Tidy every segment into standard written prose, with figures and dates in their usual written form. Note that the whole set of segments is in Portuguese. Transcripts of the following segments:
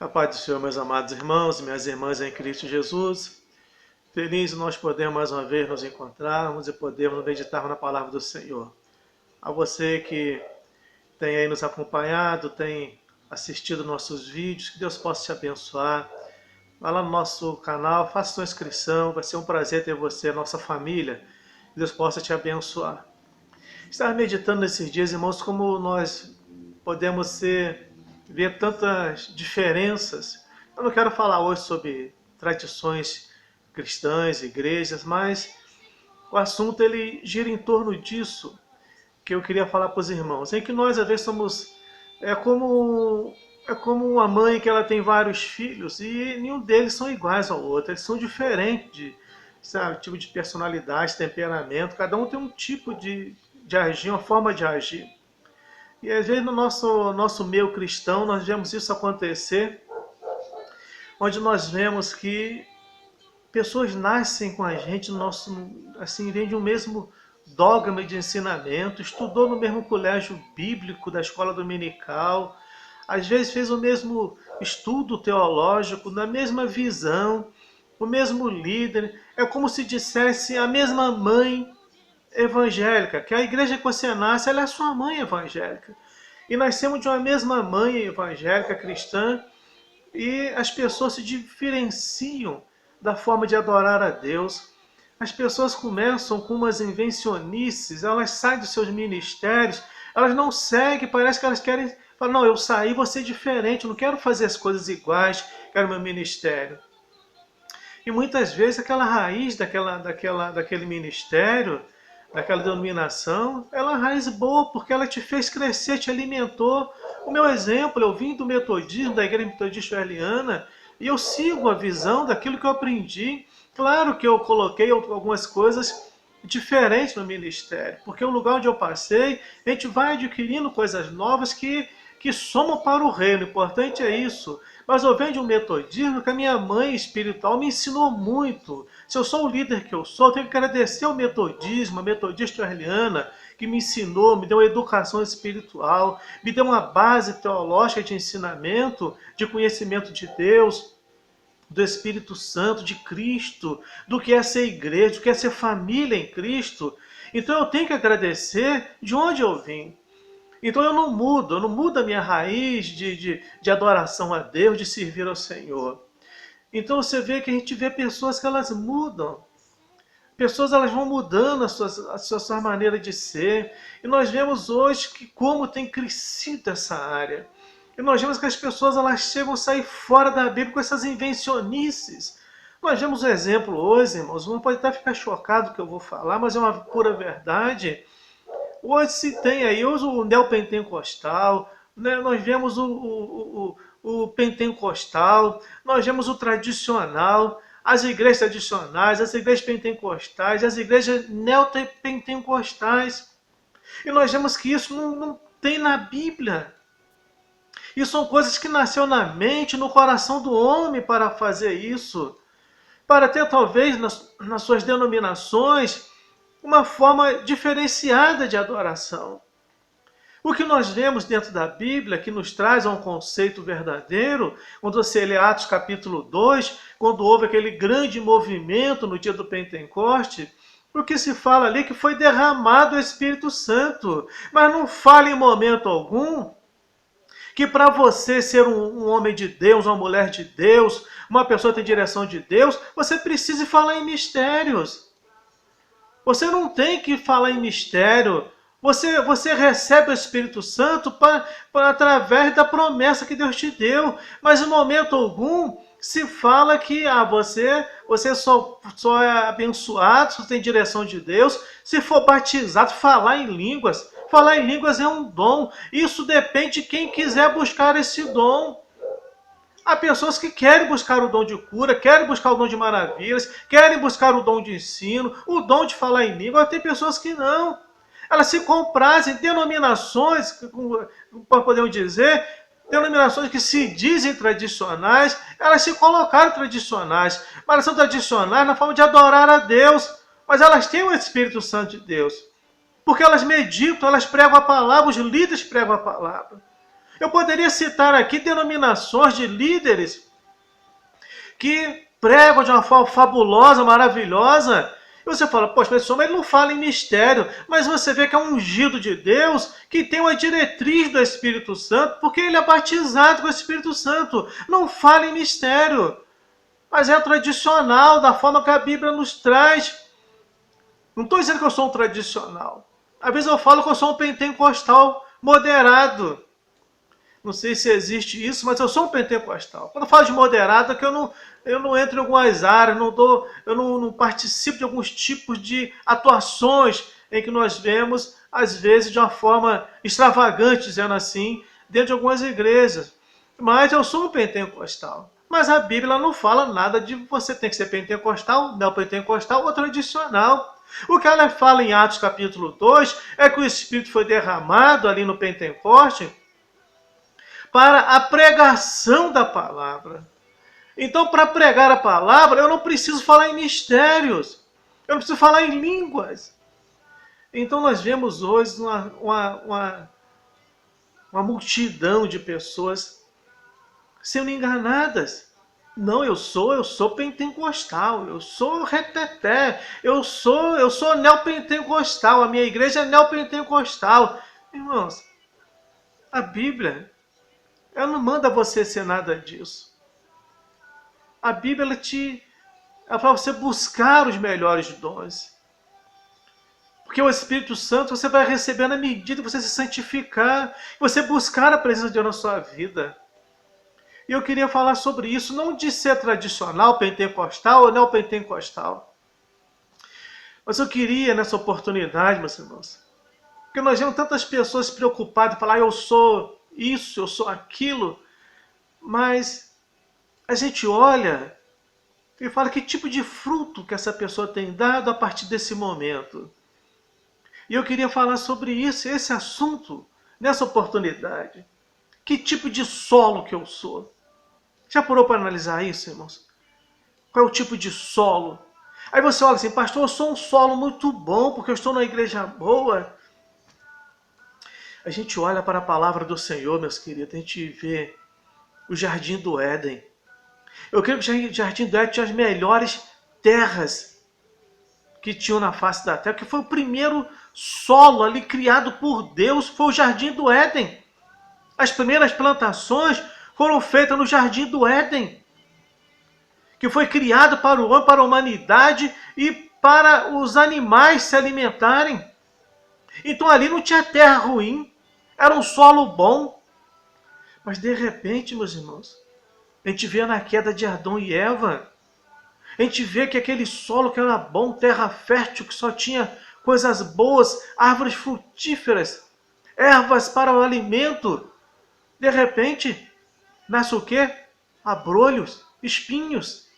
A paz do Senhor, meus amados irmãos e minhas irmãs em Cristo Jesus. Feliz nós podemos mais uma vez nos encontrarmos e podermos meditar na palavra do Senhor. A você que tem aí nos acompanhado, tem assistido nossos vídeos, que Deus possa te abençoar. Vá lá no nosso canal, faça sua inscrição, vai ser um prazer ter você, nossa família. Que Deus possa te abençoar. Estava meditando nesses dias, irmãos, como nós podemos ver tantas diferenças. Eu não quero falar hoje sobre tradições cristãs, igrejas, mas o assunto ele gira em torno disso que eu queria falar para os irmãos. Em que nós às vezes somos é como uma mãe que ela tem vários filhos e nenhum deles são iguais ao outro, eles são diferentes, sabe, tipo de personalidade, temperamento, cada um tem um tipo de agir, uma forma de agir. E às vezes no nosso meio cristão nós vemos isso acontecer, onde nós vemos que pessoas nascem com a gente, assim, vem de um mesmo dogma de ensinamento, estudou no mesmo colégio bíblico da escola dominical, às vezes fez o mesmo estudo teológico, na mesma visão, o mesmo líder, é como se dissesse a mesma mãe evangélica, que a igreja que você nasce, ela é a sua mãe evangélica. E nascemos de uma mesma mãe evangélica cristã, e as pessoas se diferenciam da forma de adorar a Deus. As pessoas começam com umas invencionices, elas saem dos seus ministérios, elas não seguem, parece que elas querem falar, não, eu saí, vou ser diferente, eu não quero fazer as coisas iguais, quero meu ministério. E muitas vezes aquela raiz daquele ministério, daquela denominação, ela é uma raiz boa, porque ela te fez crescer, te alimentou. O meu exemplo, eu vim do metodismo, da igreja metodista wesleyana, e eu sigo a visão daquilo que eu aprendi. Claro que eu coloquei algumas coisas diferentes no ministério, porque o lugar onde eu passei, a gente vai adquirindo coisas novas que somam para o reino. O importante é isso. Mas eu venho de um metodismo que a minha mãe espiritual me ensinou muito. Se eu sou o líder que eu sou, eu tenho que agradecer ao metodismo, a metodista wesleyana, que me ensinou, me deu uma educação espiritual, me deu uma base teológica de ensinamento, de conhecimento de Deus, do Espírito Santo, de Cristo, do que é ser igreja, do que é ser família em Cristo. Então eu tenho que agradecer de onde eu vim. Então eu não mudo a minha raiz de adoração a Deus, de servir ao Senhor. Então você vê que a gente vê pessoas que elas mudam. Pessoas elas vão mudando a sua maneira de ser. E nós vemos hoje que como tem crescido essa área. E nós vemos que as pessoas elas chegam a sair fora da Bíblia com essas invencionices. Nós vemos um exemplo hoje, irmãos, um pode até ficar chocado com o que eu vou falar, mas é uma pura verdade. Hoje se tem aí o neopentecostal, né? Nós vemos o pentecostal, nós vemos o tradicional, as igrejas tradicionais, as igrejas pentecostais, as igrejas neopentecostais. E nós vemos que isso não tem na Bíblia. E são coisas que nasceu na mente, no coração do homem para fazer isso. Para ter talvez nas suas denominações uma forma diferenciada de adoração. O que nós vemos dentro da Bíblia, que nos traz a um conceito verdadeiro, quando você lê Atos capítulo 2, quando houve aquele grande movimento no dia do Pentecoste, o que se fala ali que foi derramado o Espírito Santo, mas não fala em momento algum que para você ser um homem de Deus, uma mulher de Deus, uma pessoa que tem direção de Deus, você precisa falar em mistérios. Você não tem que falar em mistério. Você recebe o Espírito Santo através da promessa que Deus te deu. Mas em momento algum se fala que você só é abençoado, se tem direção de Deus, se for batizado, falar em línguas. Falar em línguas é um dom. Isso depende de quem quiser buscar esse dom. Há pessoas que querem buscar o dom de cura, querem buscar o dom de maravilhas, querem buscar o dom de ensino, o dom de falar em língua. Tem pessoas que não. Elas se comprazem, denominações, podemos dizer, denominações que se dizem tradicionais, elas se colocaram tradicionais, mas elas são tradicionais na forma de adorar a Deus, mas elas têm o Espírito Santo de Deus, porque elas meditam, elas pregam a palavra, os líderes pregam a palavra. Eu poderia citar aqui denominações de líderes que pregam de uma forma fabulosa, maravilhosa. E você fala, poxa, mas ele não fala em mistério. Mas você vê que é um ungido de Deus que tem uma diretriz do Espírito Santo, porque ele é batizado com o Espírito Santo. Não fala em mistério. Mas é tradicional, da forma que a Bíblia nos traz. Não estou dizendo que eu sou um tradicional. Às vezes eu falo que eu sou um pentecostal moderado. Não sei se existe isso, mas eu sou um pentecostal. Quando eu falo de moderado, é que eu não entro em algumas áreas, eu não participo de alguns tipos de atuações em que nós vemos, às vezes, de uma forma extravagante, dizendo assim, dentro de algumas igrejas. Mas eu sou um pentecostal. Mas a Bíblia não fala nada de você tem que ser pentecostal, neopentecostal ou tradicional. O que ela fala em Atos capítulo 2 é que o Espírito foi derramado ali no Pentecoste para a pregação da palavra. Então, para pregar a palavra, eu não preciso falar em mistérios. Eu não preciso falar em línguas. Então, nós vemos hoje uma multidão de pessoas sendo enganadas. Não, eu sou pentecostal, eu sou reteté, eu sou neopentecostal, a minha igreja é neopentecostal. Irmãos, a Bíblia, ela não manda você ser nada disso. A Bíblia, ela fala você buscar os melhores dons. Porque o Espírito Santo você vai receber na medida que você se santificar, você buscar a presença de Deus na sua vida. E eu queria falar sobre isso, não de ser tradicional, pentecostal ou neopentecostal. Mas eu queria, nessa oportunidade, meus irmãos, porque nós vemos tantas pessoas preocupadas, falar, eu sou isso, eu sou aquilo, mas a gente olha e fala que tipo de fruto que essa pessoa tem dado a partir desse momento. E eu queria falar sobre isso, esse assunto, nessa oportunidade. Que tipo de solo que eu sou? Já parou para analisar isso, irmãos? Qual é o tipo de solo? Aí você olha assim, pastor, eu sou um solo muito bom, porque eu estou na igreja boa. A gente olha para a palavra do Senhor, meus queridos, a gente vê o jardim do Éden. Eu creio que o jardim do Éden tinha as melhores terras que tinham na face da terra, que foi o primeiro solo ali criado por Deus, foi o jardim do Éden. As primeiras plantações foram feitas no jardim do Éden, que foi criado para o homem, para a humanidade e para os animais se alimentarem. Então ali não tinha terra ruim, era um solo bom. Mas de repente, meus irmãos, a gente vê na queda de Adão e Eva, a gente vê que aquele solo que era bom, terra fértil, que só tinha coisas boas, árvores frutíferas, ervas para o alimento, de repente, nasce o quê? Abrolhos, espinhos.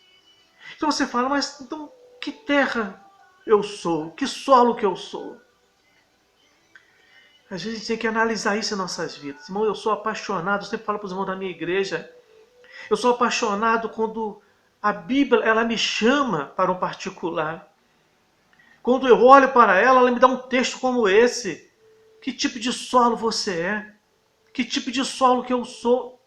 Então você fala, mas então que terra eu sou? Que solo que eu sou? Às vezes a gente tem que analisar isso em nossas vidas. Irmão, eu sou apaixonado, eu sempre falo para os irmãos da minha igreja, eu sou apaixonado quando a Bíblia ela me chama para um particular. Quando eu olho para ela, ela me dá um texto como esse. Que tipo de solo você é? Que tipo de solo que eu sou?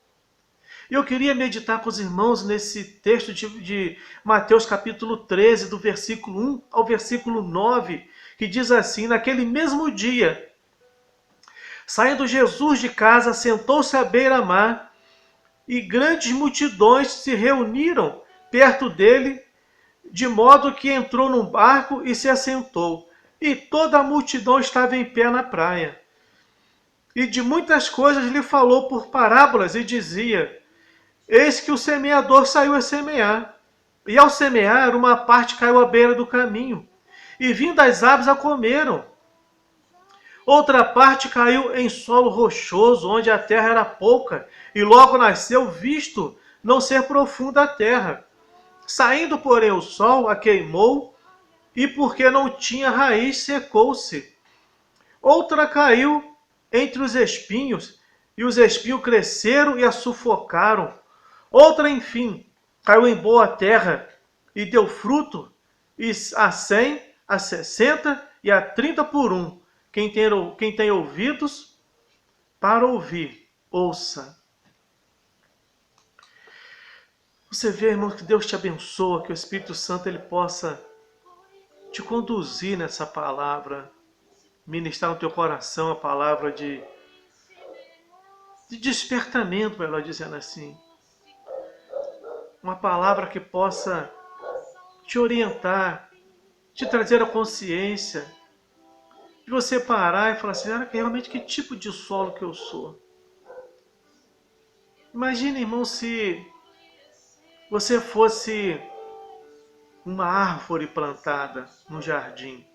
E eu queria meditar com os irmãos nesse texto de Mateus capítulo 13, do versículo 1 ao versículo 9, que diz assim, naquele mesmo dia, saindo Jesus de casa, sentou-se à beira-mar, e grandes multidões se reuniram perto dele, de modo que entrou num barco e se assentou. E toda a multidão estava em pé na praia. E de muitas coisas lhe falou por parábolas e dizia, eis que o semeador saiu a semear. E ao semear, uma parte caiu à beira do caminho, e vindo as aves a comeram. Outra parte caiu em solo rochoso, onde a terra era pouca, e logo nasceu, visto não ser profunda a terra. Saindo, porém, o sol a queimou, e porque não tinha raiz, secou-se. Outra caiu entre os espinhos, e os espinhos cresceram e a sufocaram. Outra, enfim, caiu em boa terra, e deu fruto, e a 100, a 60 e a 30 por um. Quem tem ouvidos para ouvir, ouça. Você vê, irmão, que Deus te abençoa, que o Espírito Santo ele possa te conduzir nessa palavra, ministrar no teu coração a palavra de despertamento, melhor dizendo assim. Uma palavra que possa te orientar, te trazer a consciência, de você parar e falar assim, realmente que tipo de solo que eu sou? Imagine, irmão, se você fosse uma árvore plantada no jardim.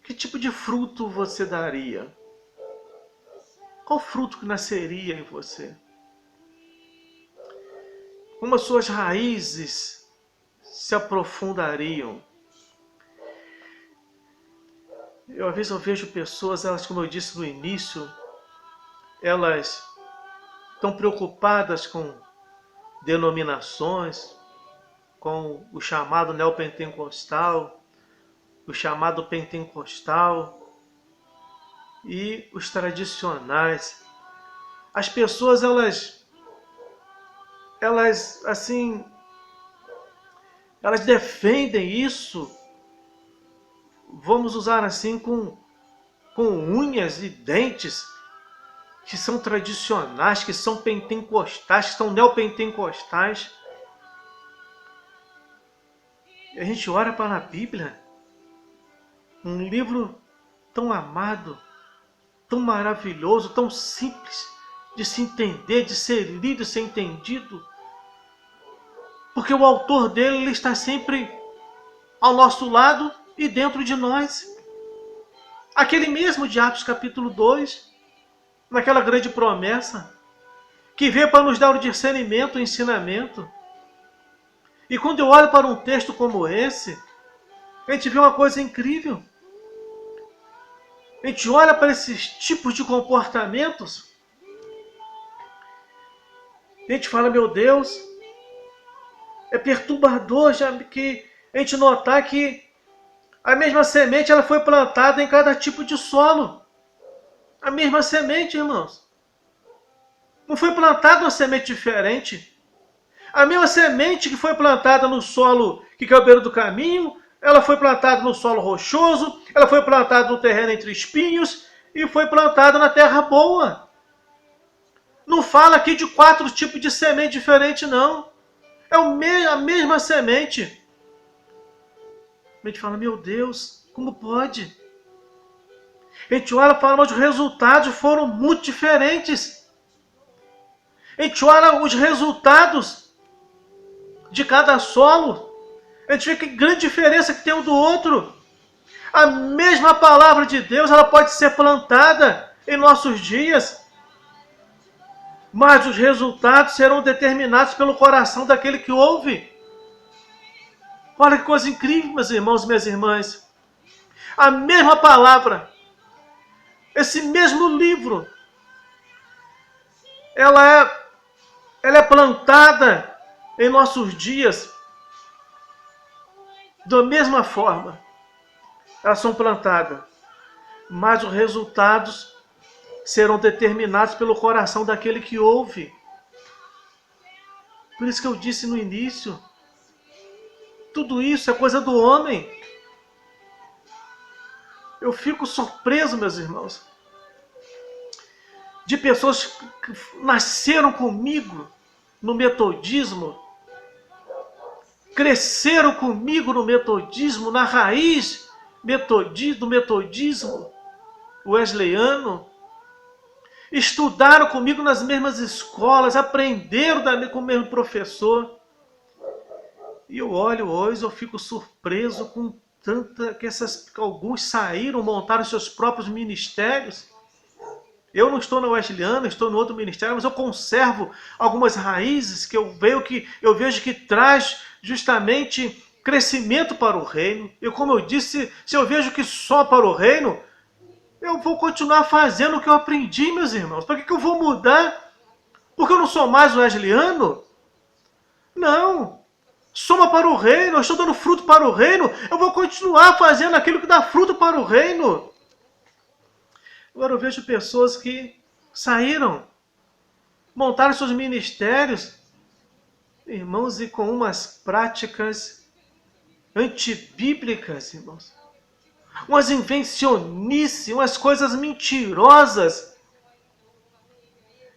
Que tipo de fruto você daria? Qual fruto que nasceria em você? Como as suas raízes se aprofundariam? Às vezes eu vejo pessoas, elas, como eu disse no início, elas estão preocupadas com denominações, com o chamado neopentecostal, o chamado pentecostal e os tradicionais. As pessoas, elas assim, elas defendem isso, vamos usar assim, com unhas e dentes, que são tradicionais, que são pentecostais, que são neopentecostais. E a gente olha para a Bíblia, um livro tão amado, tão maravilhoso, tão simples de se entender, de ser lido, de ser entendido. Porque o autor dele ele está sempre ao nosso lado e dentro de nós. Aquele mesmo de Atos capítulo 2, naquela grande promessa, que veio para nos dar o discernimento, o ensinamento. E quando eu olho para um texto como esse, a gente vê uma coisa incrível. A gente olha para esses tipos de comportamentos, a gente fala, meu Deus, é perturbador já que a gente notar que a mesma semente ela foi plantada em cada tipo de solo. A mesma semente, irmãos. Não foi plantada uma semente diferente. A mesma semente que foi plantada no solo que é o beiro do caminho, ela foi plantada no solo rochoso, ela foi plantada no terreno entre espinhos e foi plantada na terra boa. Não fala aqui de 4 tipos de semente diferente, não. É a mesma semente. A gente fala, meu Deus, como pode? A gente olha e fala, mas os resultados foram muito diferentes. A gente olha os resultados de cada solo. A gente vê que grande diferença que tem um do outro. A mesma palavra de Deus, ela pode ser plantada em nossos dias, mas os resultados serão determinados pelo coração daquele que ouve. Olha que coisa incrível, meus irmãos e minhas irmãs. A mesma palavra, esse mesmo livro, ela é plantada em nossos dias da mesma forma. Elas são plantadas, mas os resultados serão determinados pelo coração daquele que ouve. Por isso que eu disse no início, tudo isso é coisa do homem. Eu fico surpreso, meus irmãos, de pessoas que nasceram comigo no metodismo, cresceram comigo no metodismo, na raiz do metodismo wesleyano, estudaram comigo nas mesmas escolas, aprenderam com o mesmo professor. E eu olho hoje, eu fico surpreso com tanta que alguns saíram, montaram seus próprios ministérios. Eu não estou na Wesleyana, estou no outro ministério, mas eu conservo algumas raízes que eu vejo que traz justamente crescimento para o reino. E como eu disse, se eu vejo que só para o reino, eu vou continuar fazendo o que eu aprendi, meus irmãos. Para que eu vou mudar? Porque eu não sou mais wesleyano? Não. Soma para o reino, eu estou dando fruto para o reino, eu vou continuar fazendo aquilo que dá fruto para o reino. Agora eu vejo pessoas que saíram, montaram seus ministérios, irmãos, e com umas práticas antibíblicas, irmãos. Umas invencionices, umas coisas mentirosas.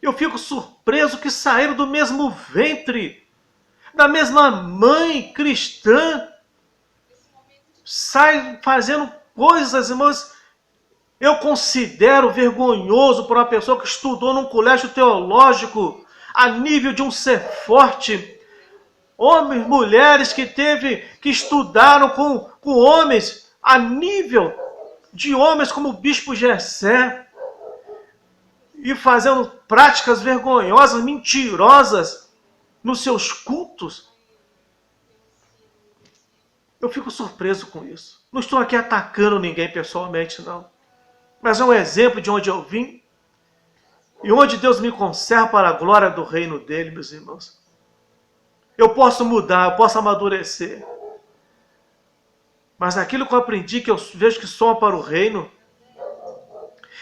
Eu fico surpreso que saíram do mesmo ventre, da mesma mãe cristã, saem fazendo coisas, irmãos. Eu considero vergonhoso para uma pessoa que estudou num colégio teológico a nível de um ser forte. Homens, mulheres que estudaram com homens a nível de homens como o bispo Gessé, e fazendo práticas vergonhosas, mentirosas nos seus cultos. Eu fico surpreso com isso. Não estou aqui atacando ninguém pessoalmente, não. Mas é um exemplo de onde eu vim e onde Deus me conserva para a glória do reino dele, meus irmãos. Eu posso mudar, eu posso amadurecer. Mas aquilo que eu aprendi, que eu vejo que soma para o reino,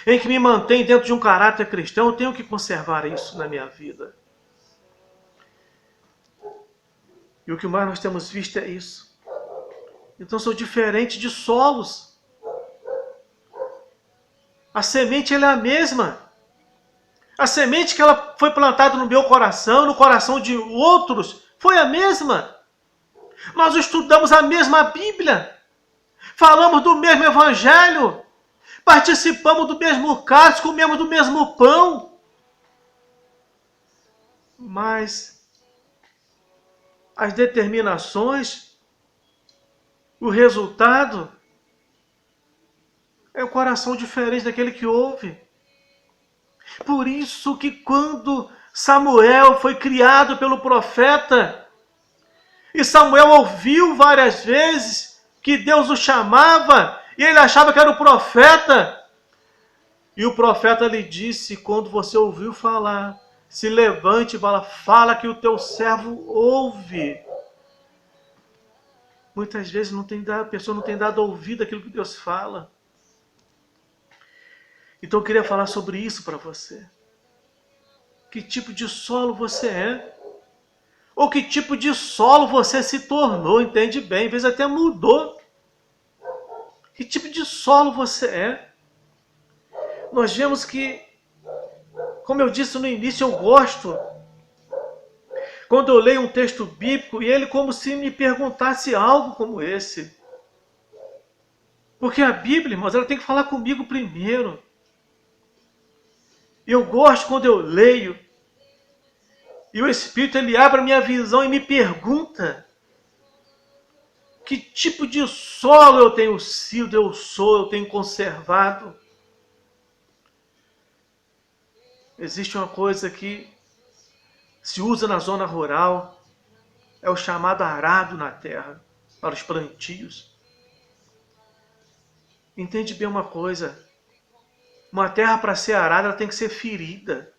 em que me mantém dentro de um caráter cristão, eu tenho que conservar isso na minha vida. E o que mais nós temos visto é isso. Então sou diferente de solos. A semente ela é a mesma. A semente que ela foi plantada no meu coração, no coração de outros, foi a mesma. Nós estudamos a mesma Bíblia. Falamos do mesmo Evangelho. Participamos do mesmo cálice, comemos do mesmo pão. Mas as determinações, o resultado, é um coração diferente daquele que ouve. Por isso que quando Samuel foi criado pelo profeta, e Samuel ouviu várias vezes que Deus o chamava, e ele achava que era o profeta, e o profeta lhe disse, quando você ouviu falar, se levante e fala que o teu servo ouve. Muitas vezes a pessoa não tem dado ouvido àquilo que Deus fala. Então eu queria falar sobre isso para você. Que tipo de solo você é? Ou que tipo de solo você se tornou, entende bem? Às vezes até mudou. Que tipo de solo você é? Nós vemos que, como eu disse no início, eu gosto quando eu leio um texto bíblico e ele como se me perguntasse algo como esse. Porque a Bíblia, irmãos, ela tem que falar comigo primeiro. Eu gosto quando eu leio e o Espírito ele abre a minha visão e me pergunta que tipo de solo eu tenho sido, eu tenho conservado. Existe uma coisa que se usa na zona rural, é o chamado arado na terra, para os plantios. Entende bem uma coisa, uma terra para ser arada ela tem que ser ferida.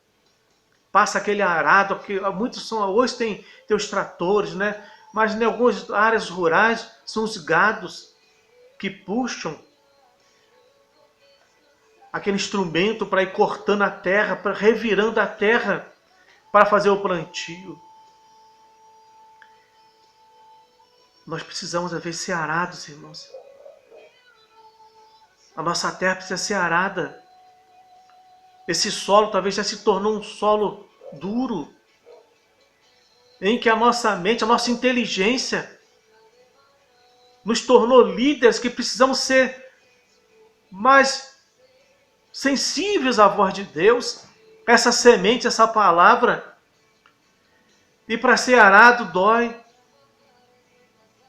Passa aquele arado, porque muitos são, hoje tem os tratores, né? Mas em algumas áreas rurais são os gados que puxam aquele instrumento para ir cortando a terra, para revirando a terra para fazer o plantio. Nós precisamos, às vezes, ser arados, irmãos. A nossa terra precisa ser arada. Esse solo talvez já se tornou um solo duro, em que a nossa mente, a nossa inteligência, nos tornou líderes que precisamos ser mais sensíveis à voz de Deus, essa semente, essa palavra. E para ser arado dói,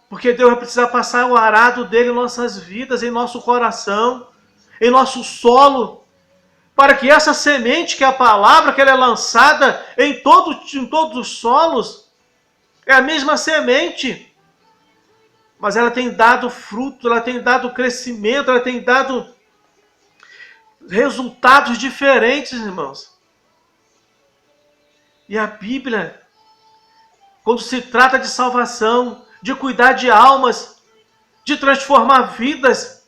porque Deus vai precisar passar o arado dele em nossas vidas, em nosso coração, em nosso solo, para que essa semente, que é a palavra, que ela é lançada em todos os solos, é a mesma semente, mas ela tem dado fruto, ela tem dado crescimento, ela tem dado resultados diferentes, irmãos. E a Bíblia, quando se trata de salvação, de cuidar de almas, de transformar vidas,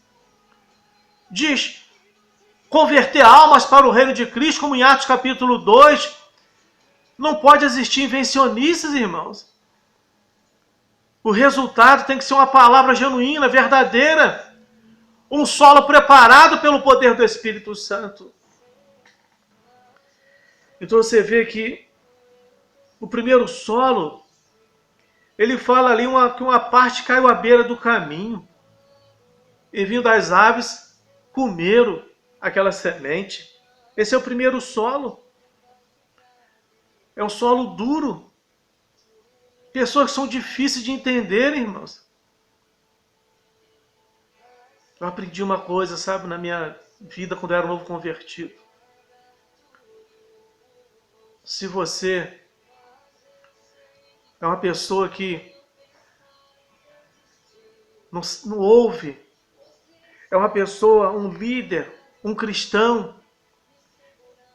diz: converter almas para o reino de Cristo, como em Atos capítulo 2. Não pode existir invencionistas, irmãos. O resultado tem que ser uma palavra genuína, verdadeira. Um solo preparado pelo poder do Espírito Santo. Então você vê que o primeiro solo, ele fala ali que uma parte caiu à beira do caminho. E vindo das aves, comeram aquela semente. Esse é o primeiro solo. É um solo duro. Pessoas que são difíceis de entender, irmãos. Eu aprendi uma coisa, sabe, na minha vida quando eu era novo convertido. Se você é uma pessoa que não ouve, é uma pessoa, um líder, um cristão,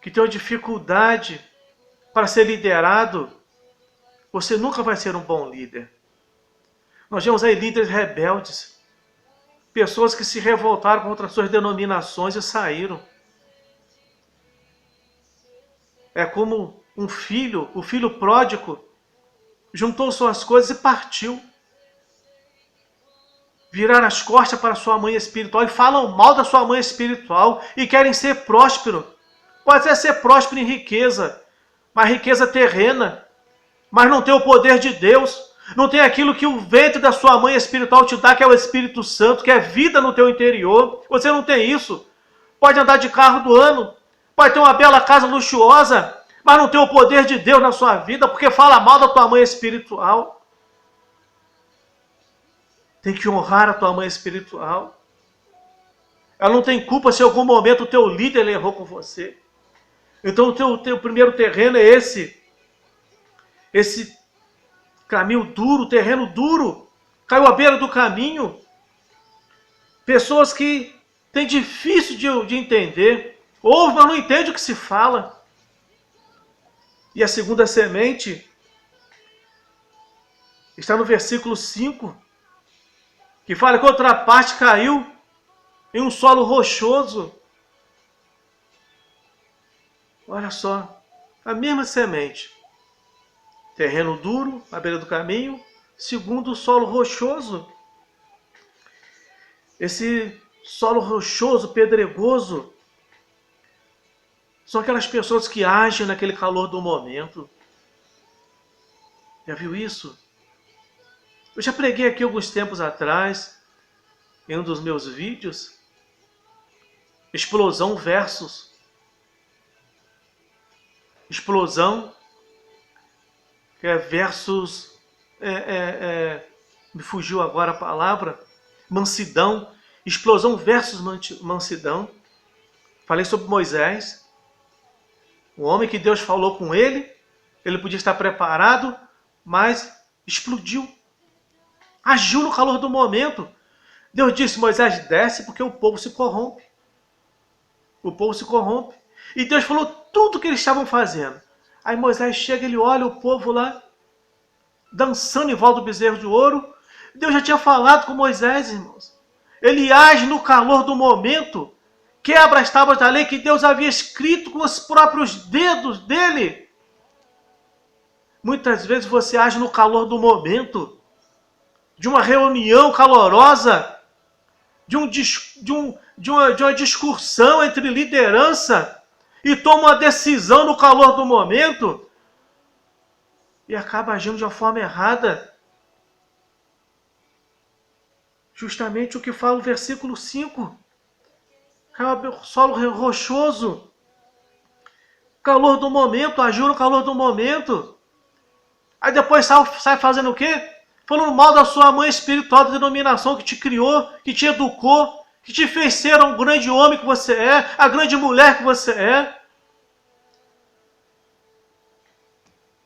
que tem uma dificuldade para ser liderado, você nunca vai ser um bom líder. Nós vemos aí líderes rebeldes, pessoas que se revoltaram contra suas denominações e saíram. É como um filho, o filho pródigo, juntou suas coisas e partiu. Viraram as costas para sua mãe espiritual e falam mal da sua mãe espiritual e querem ser próspero. Pode até ser próspero em riqueza, mas riqueza terrena, mas não tem o poder de Deus, não tem aquilo que o ventre da sua mãe espiritual te dá, que é o Espírito Santo, que é vida no teu interior. Você não tem isso. Pode andar de carro do ano, pode ter uma bela casa luxuosa, mas não tem o poder de Deus na sua vida, porque fala mal da tua mãe espiritual. Tem que honrar a tua mãe espiritual. Ela não tem culpa se em algum momento o teu líder errou com você. Então o teu primeiro terreno é esse caminho duro, terreno duro, caiu à beira do caminho. Pessoas que têm difícil de entender, ouvem, mas não entendem o que se fala. E a segunda semente está no versículo 5, que fala que outra parte caiu em um solo rochoso. Olha só, a mesma semente. Terreno duro, à beira do caminho. Segundo, solo rochoso. Esse solo rochoso, pedregoso, são aquelas pessoas que agem naquele calor do momento. Já viu isso? Eu já preguei aqui alguns tempos atrás, em um dos meus vídeos, explosão versus explosão, versus, me fugiu agora a palavra, mansidão, explosão versus mansidão. Falei sobre Moisés, o homem que Deus falou com ele podia estar preparado, mas explodiu, agiu no calor do momento. Deus disse: Moisés, desce, porque o povo se corrompe. O povo se corrompe. E Deus falou tudo o que eles estavam fazendo. Aí Moisés chega, ele olha o povo lá, dançando em volta do bezerro de ouro. Deus já tinha falado com Moisés, irmãos. Ele age no calor do momento, quebra as tábuas da lei que Deus havia escrito com os próprios dedos dele. Muitas vezes você age no calor do momento, de uma reunião calorosa, de uma discussão entre liderança, e toma uma decisão no calor do momento e acaba agindo de uma forma errada. Justamente o que fala o versículo 5. Solo rochoso, calor do momento, agiu no calor do momento. Aí depois sai fazendo o quê? Falando mal da sua mãe espiritual, da denominação que te criou, que te educou, que te fez ser um grande homem que você é, a grande mulher que você é.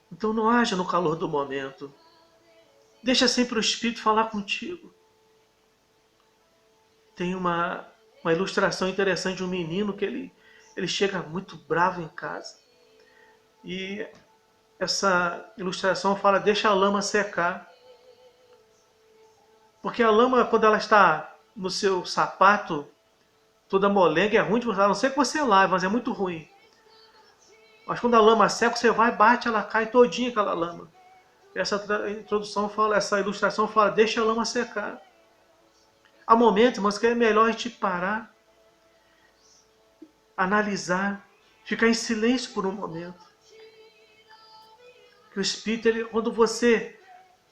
Então não haja no calor do momento. Deixa sempre o Espírito falar contigo. Tem uma ilustração interessante de um menino que ele chega muito bravo em casa. E essa ilustração fala: deixa a lama secar. Porque a lama, quando ela está no seu sapato, Toda molenga é ruim de usar, a não ser que você lave, mas é muito ruim. Mas quando a lama seca, você vai, bate, ela cai todinha aquela lama. Essa introdução fala, essa ilustração fala, deixa a lama secar. Há momentos, irmãos, que é melhor a gente parar, analisar, ficar em silêncio por um momento. Que o Espírito, quando você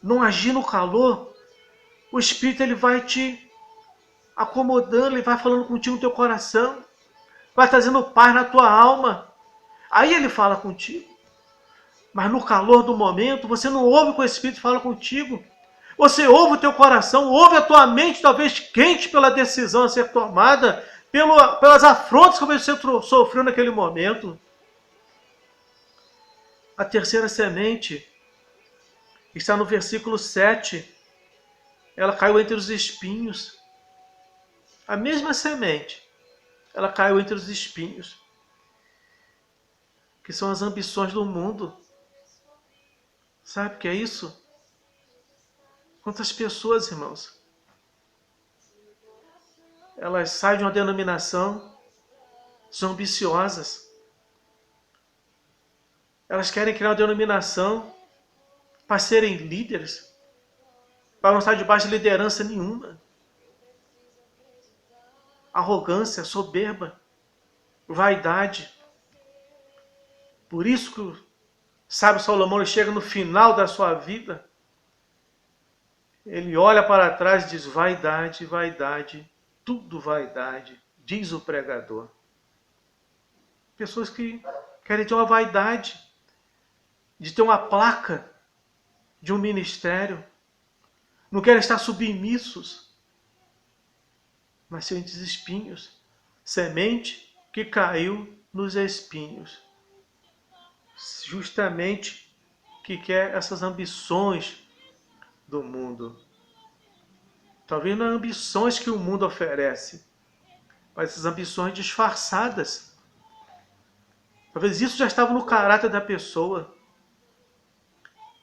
não agir no calor, o Espírito ele vai te acomodando, ele vai falando contigo no teu coração, vai trazendo paz na tua alma. Aí ele fala contigo. Mas no calor do momento, você não ouve o que o Espírito fala contigo. Você ouve o teu coração, ouve a tua mente, talvez quente pela decisão a ser tomada, pelas afrontas que você sofreu naquele momento. A terceira semente está no versículo 7. Ela caiu entre os espinhos. A mesma semente, ela caiu entre os espinhos, que são as ambições do mundo. Sabe o que é isso? Quantas pessoas, irmãos, elas saem de uma denominação, são ambiciosas. Elas querem criar uma denominação para serem líderes, para não estar debaixo de liderança nenhuma. Arrogância, soberba, vaidade. Por isso que o sábio Salomão ele chega no final da sua vida, ele olha para trás e diz, vaidade, vaidade, tudo vaidade, diz o pregador. Pessoas que querem ter uma vaidade, de ter uma placa de um ministério, não querem estar submissos, mas são entre espinhos, semente que caiu nos espinhos. Justamente que quer essas ambições do mundo. Talvez não ambições que o mundo oferece, mas essas ambições disfarçadas. Talvez isso já estava no caráter da pessoa.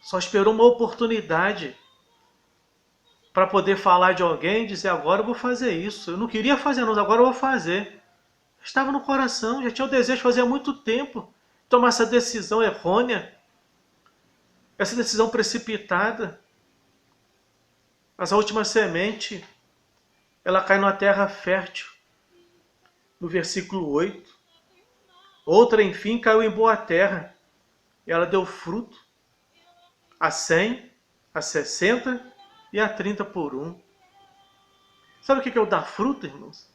Só esperou uma oportunidade para poder falar de alguém e dizer, agora eu vou fazer isso. Eu não queria fazer, não, agora eu vou fazer. Estava no coração, já tinha o desejo de fazer há muito tempo. Tomar essa decisão errônea, essa decisão precipitada. Mas a última semente, ela cai numa terra fértil. No versículo 8. Outra, enfim, caiu em boa terra. E ela deu fruto a 100, a 60 e a 30 por um. Sabe o que é o dar fruto, irmãos?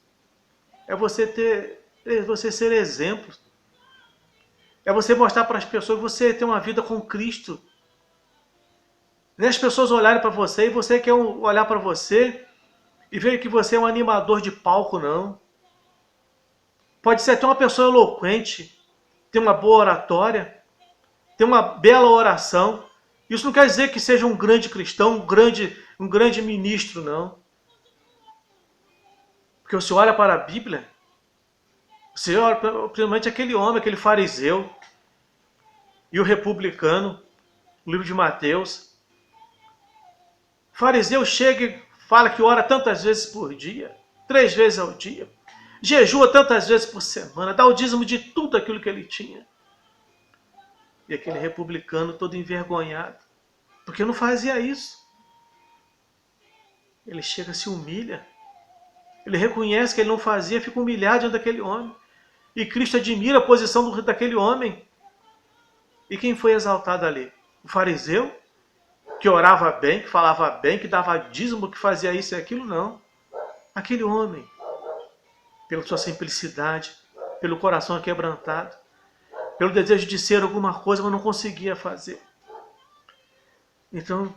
É você ser exemplo. É você mostrar para as pessoas que você tem uma vida com Cristo. Nem as pessoas olharem para você e você quer olhar para você e ver que você é um animador de palco, não. Pode ser até uma pessoa eloquente, ter uma boa oratória, ter uma bela oração. Isso não quer dizer que seja um grande cristão, um grande ministro, não. Porque você olha para a Bíblia, você olha principalmente aquele homem, aquele fariseu e o republicano, o livro de Mateus. O fariseu chega e fala que ora tantas vezes por dia, 3 vezes ao dia, jejua tantas vezes por semana, dá o dízimo de tudo aquilo que ele tinha. E aquele republicano todo envergonhado, porque não fazia isso. Ele chega, se humilha, ele reconhece que ele não fazia, fica humilhado diante daquele homem. E Cristo admira a posição daquele homem. E quem foi exaltado ali? O fariseu? Que orava bem, que falava bem, que dava dízimo, que fazia isso e aquilo? Não. Aquele homem, pela sua simplicidade, pelo coração quebrantado, pelo desejo de ser alguma coisa, mas não conseguia fazer. Então,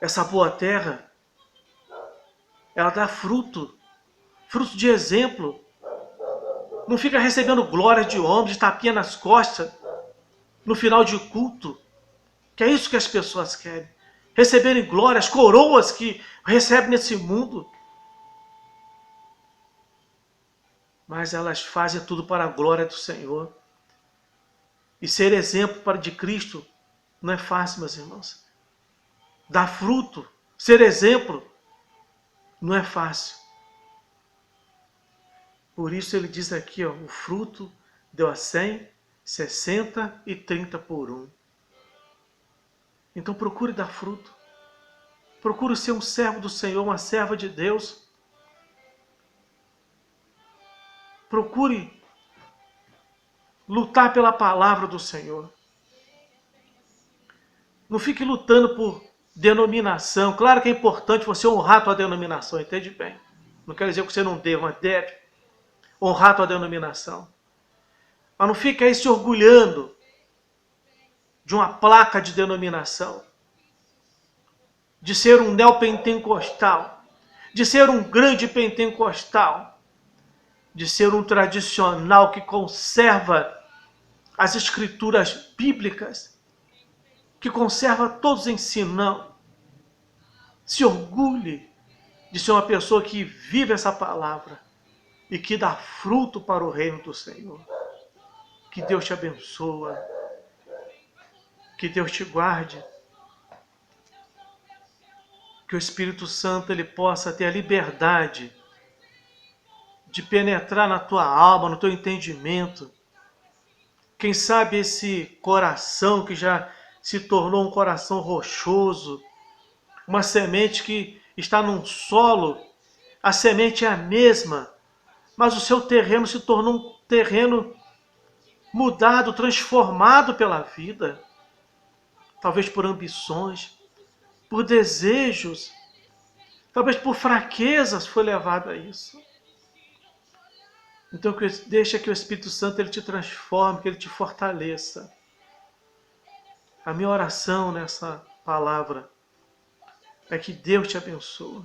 essa boa terra, ela dá fruto de exemplo. Não fica recebendo glória de homens, de tapinha nas costas, no final de culto. Que é isso que as pessoas querem. Receberem glórias, coroas que recebem nesse mundo. Mas elas fazem tudo para a glória do Senhor. E ser exemplo de Cristo não é fácil, meus irmãos. Dar fruto, ser exemplo, não é fácil. Por isso ele diz aqui, ó, o fruto deu a 100, 60 e 30 por um. Então procure dar fruto. Procure ser um servo do Senhor, uma serva de Deus. Procure lutar pela palavra do Senhor. Não fique lutando por denominação. Claro que é importante você honrar a tua denominação, entende bem. Não quer dizer que você não deva, mas deve honrar a tua denominação. Mas não fique aí se orgulhando de uma placa de denominação, de ser um neopentecostal, de ser um grande pentecostal, de ser um tradicional que conserva as escrituras bíblicas, que conserva todos os ensinos. Não. Se orgulhe de ser uma pessoa que vive essa palavra e que dá fruto para o reino do Senhor. Que Deus te abençoe, que Deus te guarde, que o Espírito Santo ele possa ter a liberdade de penetrar na tua alma, no teu entendimento. Quem sabe esse coração que já se tornou um coração rochoso, uma semente que está num solo, a semente é a mesma, mas o seu terreno se tornou um terreno mudado, transformado pela vida, talvez por ambições, por desejos, talvez por fraquezas foi levado a isso. Então deixa que o Espírito Santo ele te transforme, que ele te fortaleça. A minha oração nessa palavra é que Deus te abençoe.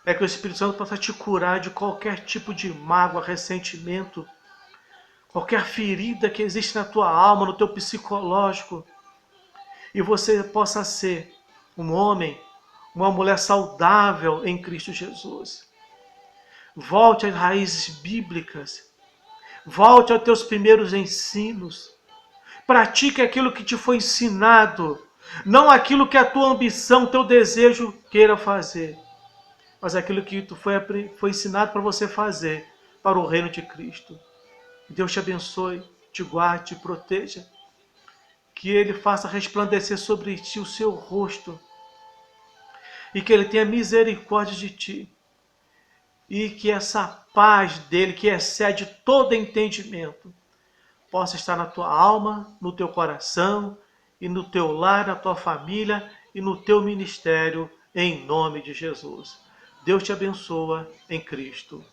É que o Espírito Santo possa te curar de qualquer tipo de mágoa, ressentimento, qualquer ferida que existe na tua alma, no teu psicológico. E você possa ser um homem, uma mulher saudável em Cristo Jesus. Volte às raízes bíblicas. Volte aos teus primeiros ensinos. Pratique aquilo que te foi ensinado. Não aquilo que a tua ambição, teu desejo queira fazer. Mas aquilo que foi ensinado para você fazer para o reino de Cristo. Deus te abençoe, te guarde, te proteja. Que Ele faça resplandecer sobre ti o seu rosto. E que Ele tenha misericórdia de ti. E que essa paz dele, que excede todo entendimento, possa estar na tua alma, no teu coração, e no teu lar, na tua família e no teu ministério, em nome de Jesus. Deus te abençoa em Cristo.